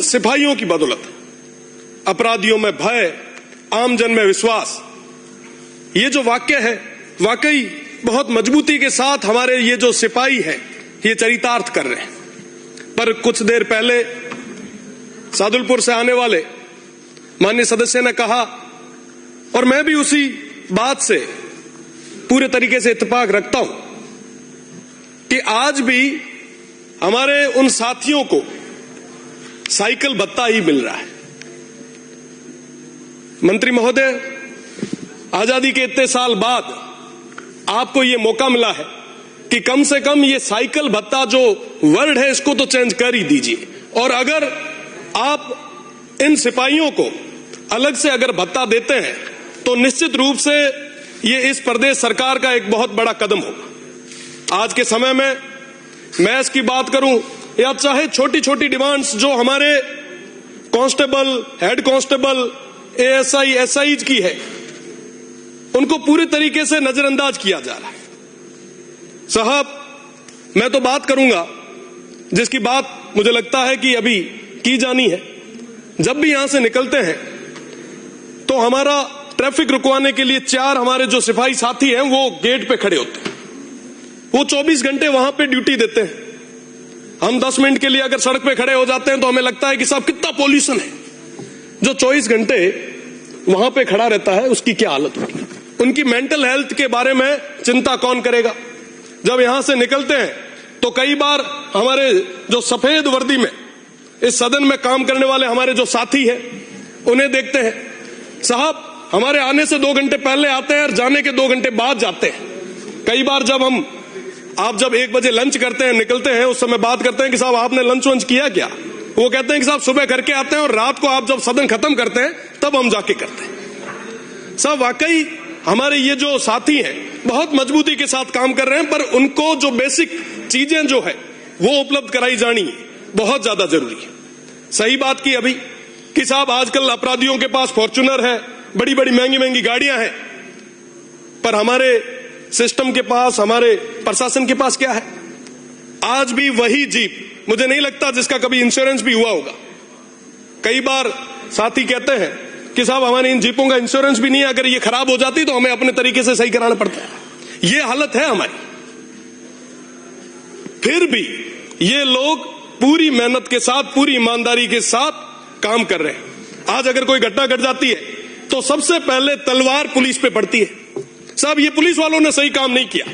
मजबूत सिपाहियों की बदौलत, अपराधियों में भय, आमजन में विश्वास, ये जो वाक्य है वाकई बहुत मजबूती के साथ हमारे ये जो सिपाही हैं ये चरितार्थ कर रहे हैं। पर कुछ देर पहले सादुलपुर से आने वाले माननीय सदस्य ने कहा, और मैं भी उसी बात से पूरे तरीके से इत्तेफाक रखता हूं, कि आज भी हमारे उन साथियों को साइकिल भत्ता ही मिल रहा है। मंत्री महोदय, आजादी के इतने साल बाद आपको यह मौका मिला है कि कम से कम ये साइकिल भत्ता जो वर्ड है इसको तो चेंज कर ही दीजिए। और अगर आप इन सिपाहियों को अलग से अगर भत्ता देते हैं तो निश्चित रूप से ये इस प्रदेश सरकार का एक बहुत बड़ा कदम होगा। आज के समय में मैं इसकी बात करूं या चाहे छोटी छोटी डिमांड्स जो हमारे constable, head constable, ASI, SI की है, उनको पूरी तरीके से नजरअंदाज किया जा रहा है। साहब, मैं तो बात करूंगा जिसकी बात मुझे लगता है कि अभी की जानी है। जब भी यहां से निकलते हैं तो हमारा ट्रैफिक रुकवाने के लिए 4 हमारे जो सिपाही साथी हैं वो गेट पे खड़े होते हैं। वो 24 घंटे वहां पे ड्यूटी देते हैं। हम 10 मिनट के लिए अगर सड़क पे खड़े हो जाते हैं तो हमें लगता है कि साहब कितना पॉल्यूशन है। जो 24 घंटे वहां पे खड़ा रहता है उसकी क्या हालत होगी, उनकी मेंटल हेल्थ के बारे में चिंता कौन करेगा। जब यहां से निकलते हैं तो कई बार हमारे जो सफेद वर्दी में इस सदन में काम करने वाले हमारे जो साथी हैं उन्हें देखते हैं। साहब, हमारे आने से 2 घंटे पहले आते हैं और जाने के 2 घंटे बाद जाते हैं। कई बार जब आप जब 1 बजे लंच करते हैं, निकलते हैं, उस समय बात करते हैं कि साहब आपने लंच वंच किया क्या? वो कहते हैं कि साहब सुबह करके आते हैं और रात को आप जब सदन खत्म करते हैं तब हम जाके करते हैं। साहब, वाकई हमारे ये जो साथी हैं बहुत मजबूती के साथ काम कर रहे हैं, पर उनको जो बेसिक चीजें जो है वो उपलब्ध कराई जानी बहुत ज्यादा जरूरी है। सही बात की अभी कि साहब आजकल अपराधियों के पास फॉर्च्यूनर है, बड़ी बड़ी महंगी महंगी गाड़ियां हैं, पर हमारे सिस्टम के पास, हमारे प्रशासन के पास क्या है? आज भी वही जीप, मुझे नहीं लगता जिसका कभी इंश्योरेंस भी हुआ होगा। कई बार साथी कहते हैं कि साहब हमारी इन जीपों का इंश्योरेंस भी नहीं है, अगर ये खराब हो जाती तो हमें अपने तरीके से सही कराना पड़ता है। ये हालत है हमारी। फिर भी ये लोग पूरी मेहनत के साथ, पूरी ईमानदारी के साथ काम कर रहे हैं। आज अगर कोई घटना घट जाती है तो सबसे पहले तलवार पुलिस पे पड़ती है। साहब, ये पुलिस वालों ने सही काम नहीं किया।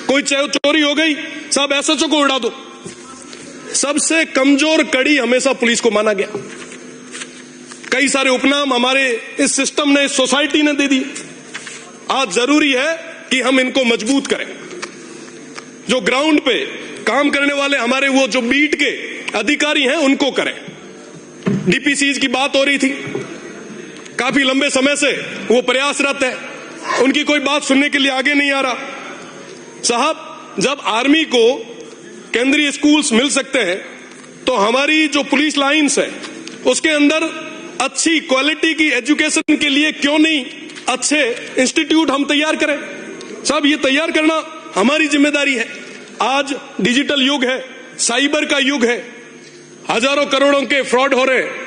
कोई चोरी हो गई, साहब एसएचओ को उड़ा दो। सबसे कमजोर कड़ी हमेशा पुलिस को माना गया। कई सारे उपनाम हमारे इस सिस्टम ने, इस सोसाइटी ने दे दिए। आज जरूरी है कि हम इनको मजबूत करें। जो ग्राउंड पे काम करने वाले हमारे वो जो बीट के अधिकारी हैं उनको करें। डीपीसीज की बात हो रही थी, काफी लंबे समय से वो प्रयासरत है, उनकी कोई बात सुनने के लिए आगे नहीं आ रहा। साहब, जब आर्मी को केंद्रीय स्कूल्स मिल सकते हैं तो हमारी जो पुलिस लाइंस है उसके अंदर अच्छी क्वालिटी की एजुकेशन के लिए क्यों नहीं अच्छे इंस्टीट्यूट हम तैयार करें। साहब, ये तैयार करना हमारी जिम्मेदारी है। आज डिजिटल युग है, साइबर का युग है, हजारों करोड़ों के फ्रॉड हो रहे हैं,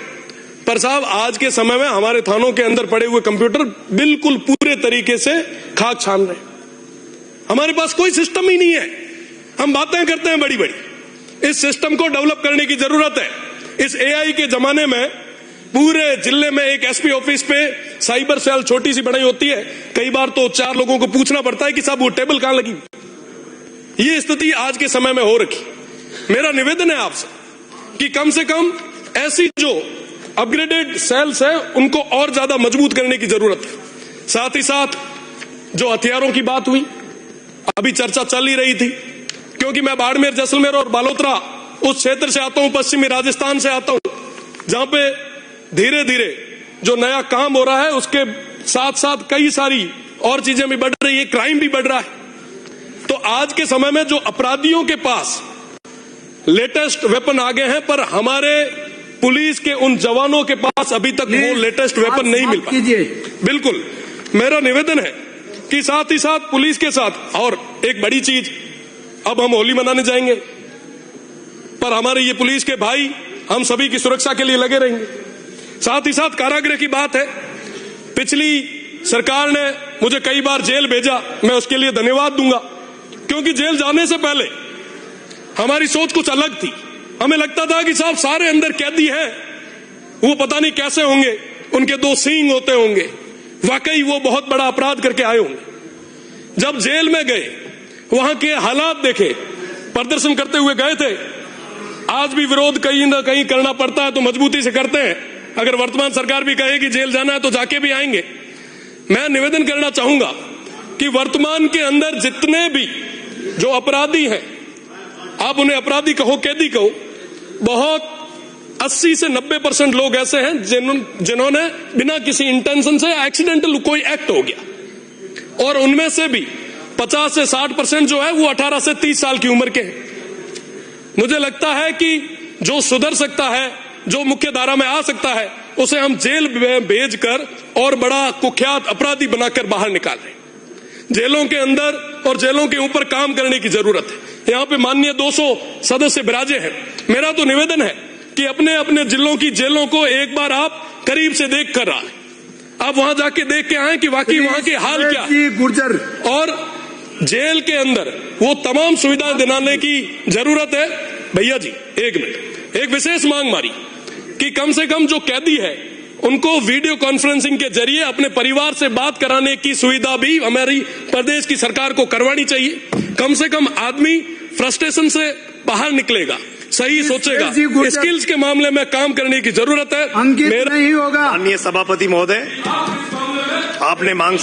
पर साहब आज के समय में हमारे थानों के अंदर पड़े हुए कंप्यूटर बिल्कुल पूरे तरीके से खाक छान रहे हैं। हमारे पास कोई सिस्टम ही नहीं है। हम बातें करते हैं बड़ी बड़ी, इस सिस्टम को डेवलप करने की जरूरत है। इस एआई के जमाने में पूरे जिले में एक एसपी ऑफिस पे साइबर सेल छोटी सी बनाई होती है। कई बार तो 4 लोगों को पूछना पड़ता है कि साहब वो टेबल कहां लगी। ये स्थिति आज के समय में हो रखी। मेरा निवेदन है आपसे कि कम से कम ऐसी जो अपग्रेडेड सेल्स हैं उनको और ज्यादा मजबूत करने की जरूरत है। साथ ही साथ जो हथियारों की बात हुई, अभी चर्चा चल ही रही थी, क्योंकि मैं बाड़मेर, जैसलमेर और बालोतरा उस क्षेत्र से आता हूं, पश्चिमी राजस्थान से आता हूं, जहां पे धीरे धीरे जो नया काम हो रहा है उसके साथ साथ कई सारी और चीजें भी बढ़ रही है, क्राइम भी बढ़ रहा है। तो आज के समय में जो अपराधियों के पास लेटेस्ट वेपन आ गए हैं, पर हमारे पुलिस के उन जवानों के पास अभी तक वो लेटेस्ट वेपन नहीं मिल पाए। बिल्कुल, मेरा निवेदन है कि साथ ही साथ पुलिस के साथ और एक बड़ी चीज, अब हम होली मनाने जाएंगे, पर हमारे ये पुलिस के भाई हम सभी की सुरक्षा के लिए लगे रहेंगे। साथ ही साथ कारागृह की बात है, पिछली सरकार ने मुझे कई बार जेल भेजा, मैं उसके लिए धन्यवाद दूंगा, क्योंकि जेल जाने से पहले हमारी सोच कुछ अलग थी। हमें लगता था कि साहब सारे अंदर कैदी हैं, वो पता नहीं कैसे होंगे, उनके 2 सींग होते होंगे, वाकई वो बहुत बड़ा अपराध करके आए होंगे। जब जेल में गए, वहां के हालात देखे, प्रदर्शन करते हुए गए थे। आज भी विरोध कहीं ना कहीं करना पड़ता है तो मजबूती से करते हैं। अगर वर्तमान सरकार भी कहे कि जेल जाना है तो जाके भी आएंगे। मैं निवेदन करना चाहूंगा कि वर्तमान के अंदर जितने भी जो अपराधी हैं, आप उन्हें अपराधी कहो, कैदी कहो, बहुत 80 से 90% लोग ऐसे हैं जिन्होंने बिना किसी इंटेंशन से एक्सीडेंटल कोई एक्ट हो गया, और उनमें से भी 50 से 60% जो है वो 18 से 30 साल की उम्र के हैं। मुझे लगता है कि जो सुधर सकता है, जो मुख्य धारा में आ सकता है, उसे हम जेल में भेजकर और बड़ा कुख्यात अपराधी बनाकर बाहर निकाल रहे हैं। जेलों के अंदर और जेलों के ऊपर काम करने की जरूरत है। यहां पे माननीय 200 सदस्य विराजे हैं। मेरा तो निवेदन है कि अपने अपने जिलों की जेलों को एक बार आप करीब से देख कर आए, आप वहां जाके देख के आए कि वाकई वहां के हाल क्या है, गुर्जर, और जेल के अंदर वो तमाम सुविधाएं दिलाने की जरूरत है। भैया जी एक मिनट, एक विशेष मांग मारी कि कम से कम जो कैदी है उनको वीडियो कॉन्फ्रेंसिंग के जरिए अपने परिवार से बात कराने की सुविधा भी हमारी प्रदेश की सरकार को करवानी चाहिए। कम से कम आदमी फ्रस्ट्रेशन से बाहर निकलेगा, सही सोचेगा। स्किल्स के मामले में काम करने की जरूरत है। अंकित नहीं होगा। माननीय सभापति महोदय, आपने मांग